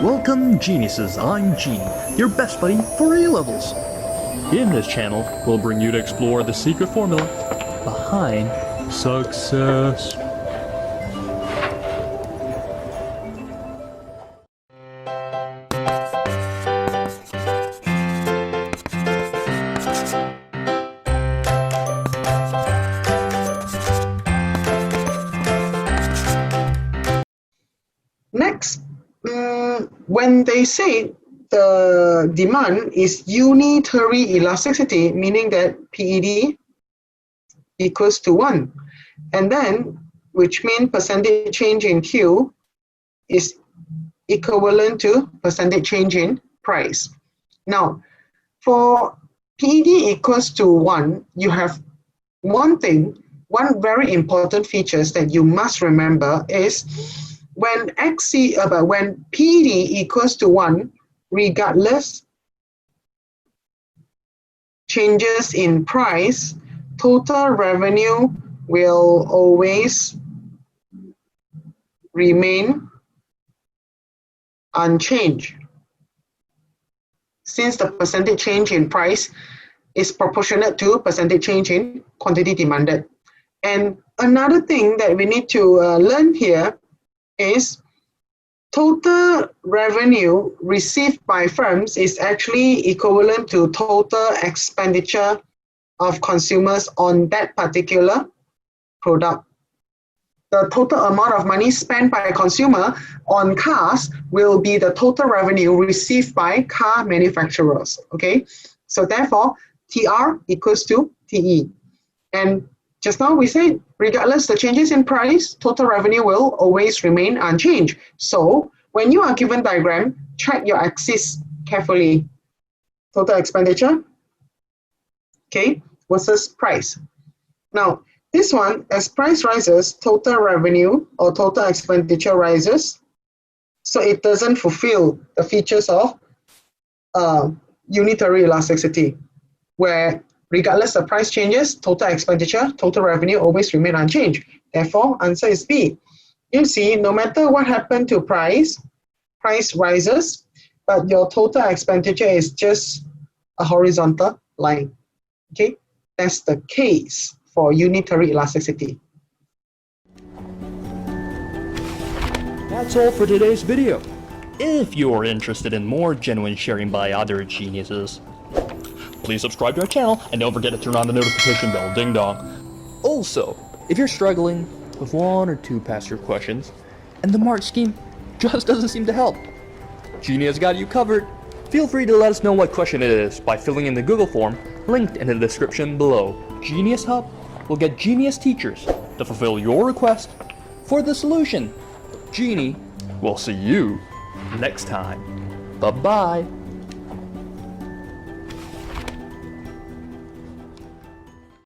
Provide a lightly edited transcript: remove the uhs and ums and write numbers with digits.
Welcome geniuses, I'm Genie, your best buddy for A-levels. In this channel, we'll bring you to explore the secret formula behind success. Next, when they say the demand is unitary elasticity, meaning that PED equals to 1, and then which means percentage change in Q is equivalent to percentage change in price. Now, for PED equals to 1, you have one very important features that you must remember is when when PED equals to 1, regardless changes in price, total revenue will always remain unchanged, since the percentage change in price is proportionate to percentage change in quantity demanded. And another thing that we need to learn here is total revenue received by firms is actually equivalent to total expenditure of consumers on that particular product. The total amount of money spent by a consumer on cars will be the total revenue received by car manufacturers, okay? So therefore, TR equals to TE. And just now we said, regardless the changes in price, total revenue will always remain unchanged. So when you are given diagram, check your axis carefully. Total expenditure, okay, versus price. Now, this one, as price rises, total revenue or total expenditure rises. So it doesn't fulfill the features of unitary elasticity, where regardless of price changes, total expenditure, total revenue always remain unchanged. Therefore, answer is B. You see, no matter what happened to price rises, but your total expenditure is just a horizontal line. Okay, that's the case for unitary elasticity. That's all for today's video. If you're interested in more genuine sharing by other geniuses, please subscribe to our channel and don't forget to turn on the notification bell, ding dong. Also, if you're struggling with one or two past year questions and the mark scheme just doesn't seem to help, Genie has got you covered. Feel free to let us know what question it is by filling in the Google form linked in the description below. GenieUs Hub will get genius teachers to fulfill your request for the solution. Genie will see you next time. Bye-bye.